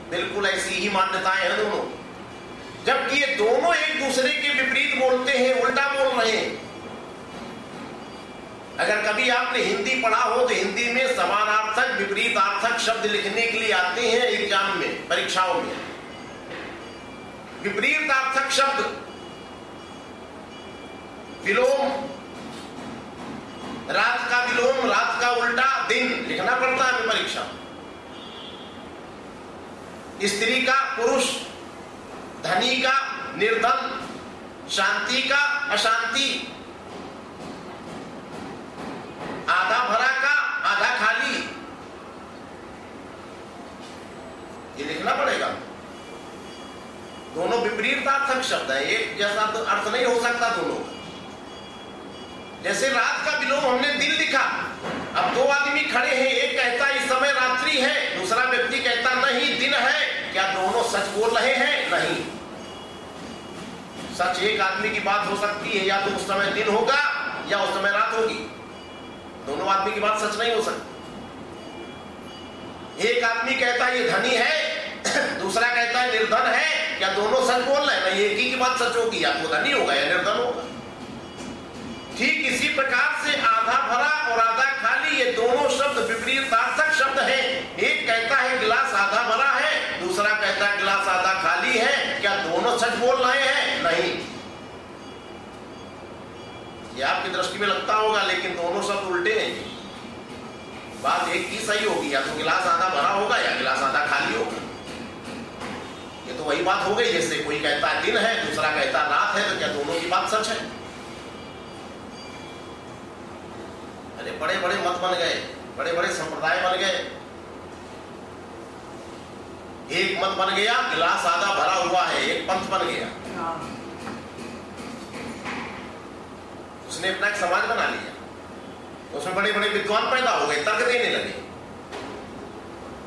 बिल्कुल ऐसी ही मान्यताएं हैं दोनों, जबकि ये दोनों एक दूसरे के विपरीत बोलते हैं, उल्टा बोल रहे हैं। अगर कभी आपने हिंदी पढ़ा हो तो हिंदी में समानार्थक विपरीतार्थक शब्द लिखने के लिए आते हैं एग्जाम में, परीक्षाओं में। विपरीतार्थक शब्द विलोम, रात का विलोम, रात का उल्टा दिन लिखना पड़ता है परीक्षा। स्त्री का पुरुष, धनी का निर्धन, शांति का अशांति, आधा भरा का आधा खाली, ये लिखना पड़ेगा। दोनों विपरीतार्थक शब्द है, एक जैसा तो अर्थ नहीं हो सकता दोनों। जैसे रात का विलोम हमने दिन लिखा, अब दो आदमी खड़े हैं, एक कहता इस समय रात्रि है, दूसरा व्यक्ति कहता नहीं दिन है, क्या दोनों सच बोल रहे हैं? नहीं। सच एक आदमी की बात हो सकती है, या तो उस समय दिन होगा या उस समय रात होगी, दोनों आदमी की बात सच नहीं हो सकती। एक आदमी कहता है ये धनी है, दूसरा कहता है निर्धन है, क्या दोनों सच बोल रहे हैं? नहीं, एक ही की बात सच होगी, या तो धनी होगा या निर्धन होगा। ठीक इसी प्रकार से आधा भरा और आधा खाली, ये दोनों शब्द विपरीतार्थक शब्द हैं। एक कहता है गिलास आधा भरा है, दूसरा कहता है गिलास आधा खाली है, क्या दोनों सच बोल रहे हैं? नहीं। ये आपकी दृष्टि में लगता होगा, लेकिन दोनों शब्द उल्टे हैं। बात एक ही सही होगी, या तो गिलास आधा भरा होगा या गिलास आधा खाली होगा। ये तो वही बात हो गई, जैसे कोई कहता है दिन है, दूसरा कहता रात है, तो क्या दोनों की बात सच है? अरे बड़े बड़े मत बन गए, बड़े बड़े संप्रदाय बन गए। एक मत बन गया गिलास आधा भरा हुआ है, एक पंथ बन गया, उसने अपना एक समाज बना लिया, उसमें बड़े बड़े विद्वान पैदा हो गए, तर्क देने लगे।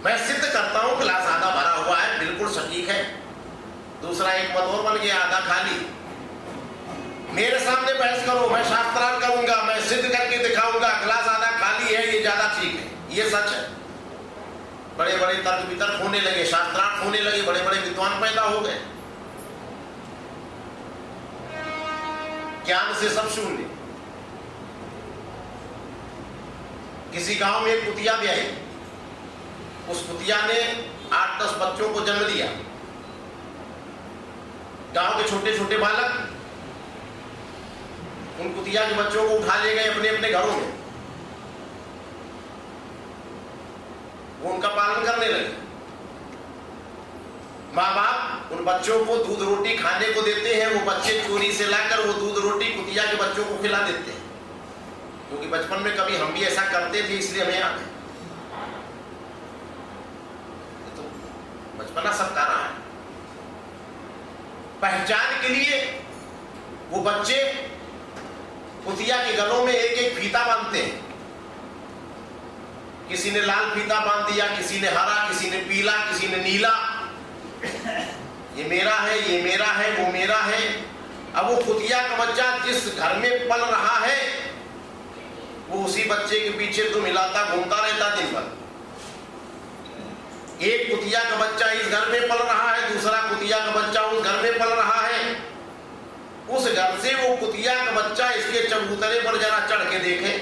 मैं सिद्ध करता हूं गिलास आधा भरा हुआ है, बिल्कुल सटीक है। दूसरा एक मत और बन गया आधा खाली, मेरे सामने बहस करो, मैं शास्त्रार्थ करूंगा, मैं सिद्ध करके दिखाऊंगा गिलास आधा खाली है, ये ज्यादा ठीक है, ये सच है। बड़े बड़े तर्क वितर्क होने लगे, शास्त्रार्थ होने लगे, बड़े बड़े विद्वान पैदा हो गए। ज्ञान से सब शून्य। किसी गांव में एक कुतिया ब्याही, उस कुतिया ने 8-10 बच्चों को जन्म दिया। गांव के छोटे छोटे बालक उन कुतिया के बच्चों को उठा ले गए अपने अपने घरों में, वो उनका पालन करने लगे। माँ बाप उन बच्चों को दूध रोटी खाने को देते हैं, वो बच्चे चोरी से लाकर वो दूध रोटी कुतिया के बच्चों को खिला देते हैं, क्योंकि बचपन में कभी हम भी ऐसा करते थे, इसलिए हमें याद है। तो बचपना सबका रहा है। पहचान के लिए वो बच्चे कुतिया के गलों में एक एक फीता बांधते हैं। किसी ने लाल फीता बांध दिया, किसी ने हरा, किसी ने पीला, किसी ने नीला। ये मेरा है, ये मेरा है, वो मेरा है। अब वो कुतिया का बच्चा जिस घर में पल रहा है, वो उसी बच्चे के पीछे तो मिलाता घूमता रहता दिन भर। एक कुतिया का बच्चा इस घर में पल रहा है, दूसरा कुतिया का बच्चा उस घर में पल रहा है। उस घर से वो कुतिया का बच्चा इसके चबूतरे पर जरा चढ़ के देखे,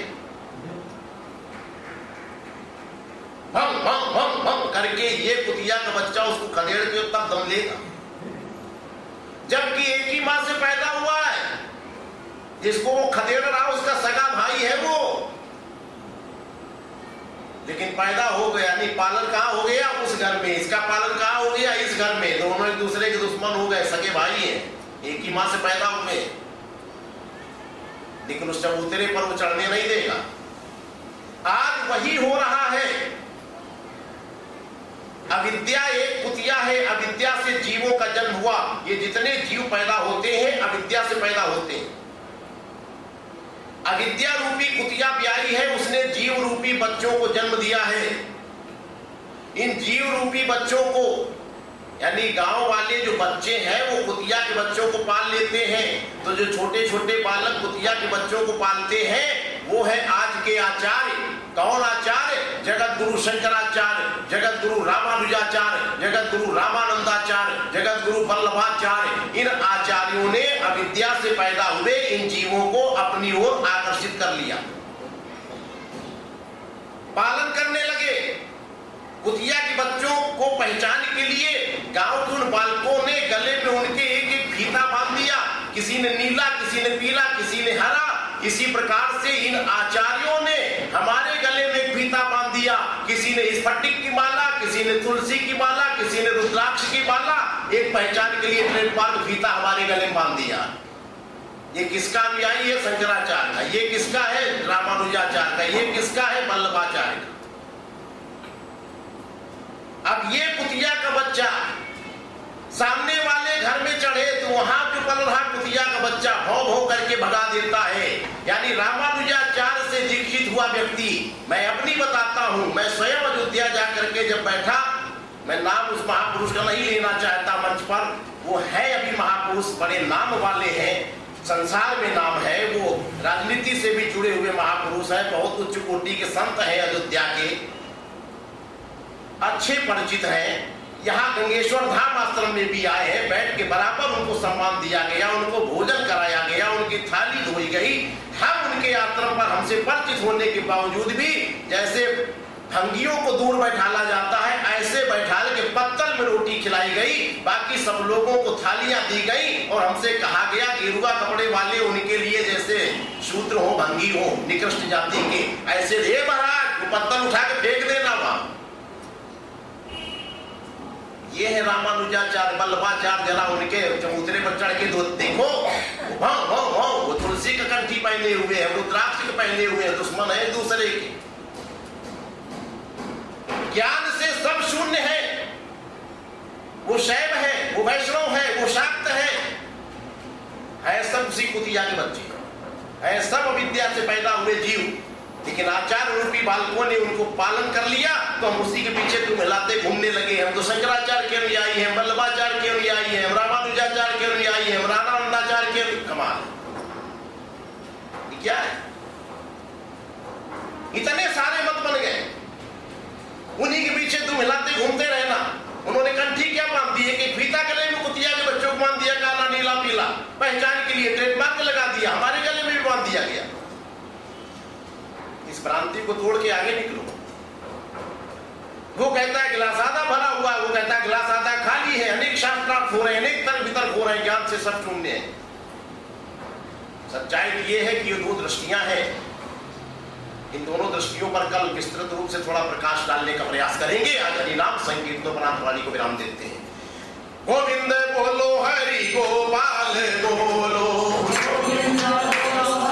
भम भम भम भम करके ये कुतिया का बच्चा उसको खदेड़ के तब दम लेगा। जबकि एक ही मां से पैदा हुआ है, जिसको वो खदेड़ रहा उसका सगा भाई है वो, लेकिन पैदा हो गया नहीं। पालन कहाँ हो गया? उस घर में। इसका पालन कहाँ हो गया? इस घर में। दोनों एक दूसरे के दुश्मन हो गए, सगे भाई हैं, एक ही मां से पैदा हुए, लेकिन उस चबूतरे पर वो चढ़ने नहीं देगा। आज वही हो रहा है। अविद्या एक कुतिया है, अविद्या से जीवों का जन्म हुआ। ये जितने जीव पैदा होते हैं अविद्या से पैदा होते हैं। अविद्या रूपी कुतिया ब्याई है, उसने जीव रूपी बच्चों को जन्म दिया है। इन जीव रूपी बच्चों को, यानी गांव वाले जो बच्चे हैं वो कुतिया के बच्चों को पाल लेते हैं। तो जो छोटे छोटे बालक कुतिया के बच्चों को पालते हैं वो है आज के आचार्य। कौन आचार्य? जगत गुरु शंकराचार्य, जगत गुरु रामानुजाचार्य, जगत गुरु रामानंदाचार्य, जगत गुरु वल्लभाचार्य, इन आचार्यों ने अविद्या से पैदा हुए इन जीवों को अपनी ओर आकर्षित कर लिया, पालन करने लगे। कुतिया के बच्चों को पहचान के लिए गांव के उन बालकों ने गले में उनके एक एक फीता बांध दिया, किसी ने नीला, किसी ने पीला, किसी ने हरा। इसी प्रकार से इन आचार्यों ने हमारे गले में एक फीता बांध दिया, किसी ने स्फटिक की माला, किसी ने तुलसी की माला, किसी ने रुद्राक्ष की माला, एक पहचान के लिए ट्रेडमार्क फीता हमारे गले में बांध दिया। ये किसका अनुयायी है? शंकराचार्य का। ये किसका है? रामानुजाचार्य का। ये किसका है? वल्लभाचार्य का। अब ये कुतिया का बच्चा सामने वाले घर में चढ़े तो वहां पे पल रहा कुतिया का बच्चा भौ भौ करके भगा देता है। यानी रामानुजाचार्य से दीक्षित हुआ व्यक्ति, मैं अपनी बताता हूं, मैं स्वयं अयोध्या जाकर के जब बैठा, मैं नाम उस महापुरुष का नहीं लेना चाहता मंच पर, वो है अभी महापुरुष, बड़े नाम वाले हैं, संसार में नाम है, वो राजनीति से भी जुड़े हुए महापुरुष है, बहुत उच्च कोटि के संत हैं, अयोध्या के अच्छे परिचित हैं। यहाँ गंगेश्वर धाम आश्रम में भी आए हैं, बैठ के बराबर उनको सम्मान दिया गया, उनको भोजन कराया गया, उनकी थाली धोई गई। हम उनके आश्रम पर हमसे परिचित होने के बावजूद भी जैसे भंगियों को दूर बैठाला जाता है, ऐसे बैठाल के पत्तल में रोटी खिलाई गई, बाकी सब लोगों को थालियां दी गई और हमसे कहा गया गेरुआ कपड़े वाले उनके लिए जैसे शूद्र हो, भंगी हो, निकृष्ट जाति के, ऐसे रे महाराज वो पत्तल उठा के फेंक देना वहां। ये है रामानुजाचार्य, वल्लभाचार्य, जरा उनके चबूतरे पर चढ़ के देखो, वो तुलसी का कंठी पहने हुए हैं, रुद्राक्ष के पहने हुए हैं, दुश्मन है दूसरे के। ज्ञान से सब शून्य है, वो शैव है, वो वैष्णव है, वो शाक्त है सब उसी कुतिया के बच्चे, है सब अविद्या से पैदा हुए जीव। लेकिन आचार्य रूपी बालकों ने उनको पालन कर लिया तो हम उसी के पीछे तुम हिलाते घूमने लगे। हम तो शंकराचार्य के अनुयायी हैं, वल्लभाचार्य के अनुयायी हैं, रामानुजाचार्य के अनुयायी हैं, रामानंदाचार्य के। कमाल क्या है? इतने सारे मत बन गए, उन्हीं के पीछे तुम हिलाते घूमते रहना। उन्होंने कंठी क्या बांध दी? एक फीता गले में कुतिया के बच्चों को बांध दिया, काला नीला पीला, पहचान के लिए ट्रेडमार्क लगा दिया, हमारे गले में भी बांध दिया गया। इस भ्रांति को तोड़ के आगे निकलो। वो कहता है गिलास आधा भरा हुआ, वो कहता है गिलास आधा खाली है। अनेक शास्त्रार्थ हो रहे हैं, अनेक तर्क वितर्क हो रहे हैं, ज्ञान से सब शून्य है। सच्चाई ये है कि ये दो दृष्टियां हैं, इन दोनों दृष्टियों पर कल विस्तृत रूप से थोड़ा प्रकाश डालने का प्रयास करेंगे। आज हरिनाम संकीर्तनों पर वाणी को विराम देते हैं। गोविंद बोलो, हरि गोपाल बोलो, गोविंद बोलो,